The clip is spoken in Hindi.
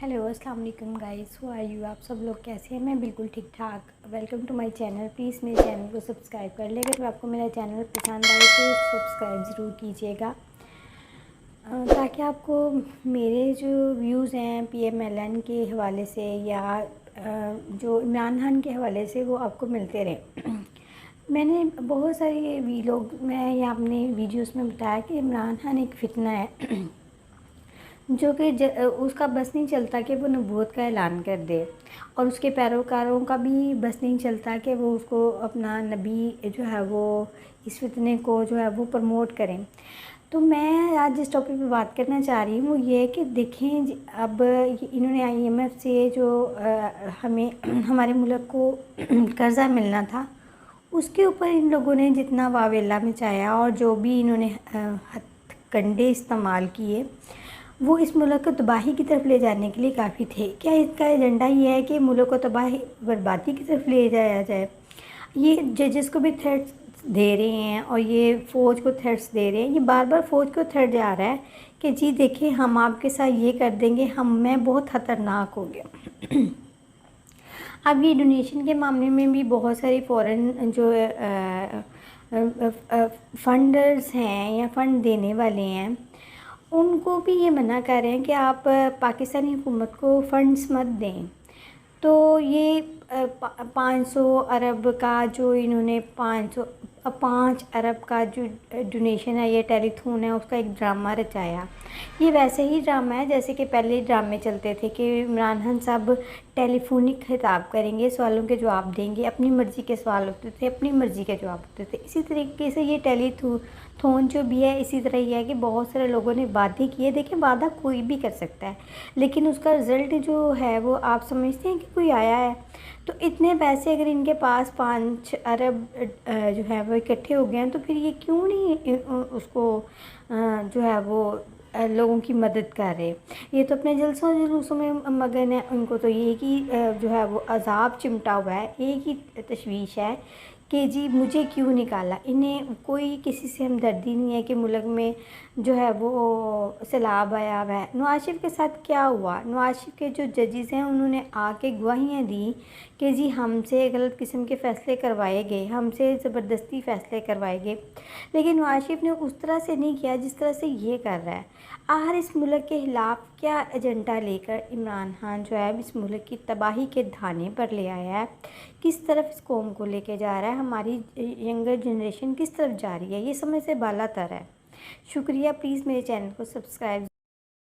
हेलो अस्सलाम वालेकुम गाइस, हु आर यू। आप सब लोग कैसे हैं? मैं बिल्कुल ठीक ठाक। Welcome to my channel. Please मेरे चैनल को सब्सक्राइब कर ले। अगर आपको मेरा चैनल पसंद आए तो सब्सक्राइब ज़रूर कीजिएगा, ताकि आपको मेरे जो व्यूज़ हैं PMLN के हवाले से या जो इमरान खान के हवाले से वो आपको मिलते रहे। मैंने बहुत सारी वीलॉग में या अपने वीडियोस में बताया कि इमरान खान एक फितना है जो कि उसका बस नहीं चलता कि वो नबूवत का ऐलान कर दे, और उसके पैरोकारों का भी बस नहीं चलता कि वो उसको अपना नबी जो है वो इस फितने को जो है वो प्रमोट करें। तो मैं आज जिस टॉपिक पे बात करना चाह रही हूँ वो ये है कि देखें, अब इन्होंने IMF से जो हमें हमारे मुल्क को कर्ज़ा मिलना था, उसके ऊपर इन लोगों ने जितना वावेला मचाया और जो भी इन्होंने हथकंडे इस्तेमाल किए वो इस मुल्क को तबाही की तरफ ले जाने के लिए काफ़ी थे। क्या इसका एजेंडा ये है कि मुल्क को तबाही बर्बादी की तरफ ले जाया जाए? ये जजेस को भी थ्रेट्स दे रहे हैं और ये फ़ौज को थ्रेट्स दे रहे हैं। ये बार बार फ़ौज को थ्रेट जा रहा है कि जी देखिए हम आपके साथ ये कर देंगे, हम मैं बहुत ख़तरनाक हो गया। अब ये डोनेशन के मामले में भी बहुत सारे फ़ॉरेन जो फंडर्स हैं या फ़ंड देने वाले हैं उनको भी ये मना कर रहे हैं कि आप पाकिस्तानी हुकूमत को फ़ंड्स मत दें। तो ये 500 अरब का जो इन्होंने 5 अरब का जो डोनेशन है, ये टेलीथॉन है, उसका एक ड्रामा रचाया। ये वैसे ही ड्रामा है जैसे कि पहले ड्रामे चलते थे कि इमरान खान साहब टेलीफोनिक खिताब करेंगे, सवालों के जवाब देंगे, अपनी मर्ज़ी के सवाल होते थे, अपनी मर्ज़ी के जवाब होते थे। इसी तरीके से ये टेलीथॉन जो भी है इसी तरह ही है कि बहुत सारे लोगों ने वादे किए। देखिए, वादा कोई भी कर सकता है, लेकिन उसका रिज़ल्ट जो है वो आप समझते हैं कि कोई आया है? तो इतने पैसे अगर इनके पास 5 अरब जो है वो इकट्ठे हो गए हैं, तो फिर ये क्यों नहीं उसको जो है वो लोगों की मदद कर रहे। ये तो अपने जलसों जुलूसों में मगन है। उनको तो ये कि जो है वो अजाब चिमटा हुआ है, एक ही तशवीश है कि जी मुझे क्यों निकाला। इन्हें कोई किसी से हमदर्दी नहीं है कि मुल्क में जो है वो सैलाब आया हुआ है। नवाज शरीफ के साथ क्या हुआ? नवाज शरीफ के जो जजेस हैं उन्होंने आके गवाहियाँ दी कि जी हमसे गलत किस्म के फ़ैसले करवाए गए, हमसे ज़बरदस्ती फ़ैसले करवाए गए, लेकिन नवाज शरीफ ने उस तरह से नहीं किया जिस तरह से ये कर रहा है। आखिर इस मुल्क के ख़िलाफ़ क्या एजेंडा लेकर इमरान खान जो है इस मुल्क की तबाही के धाने पर ले आया है? किस तरफ इस कौम को लेके जा रहा है? हमारी यंगर जनरेशन किस तरफ जा रही है? ये समझ से बाला तर है। शुक्रिया। प्लीज़ मेरे चैनल को सब्सक्राइब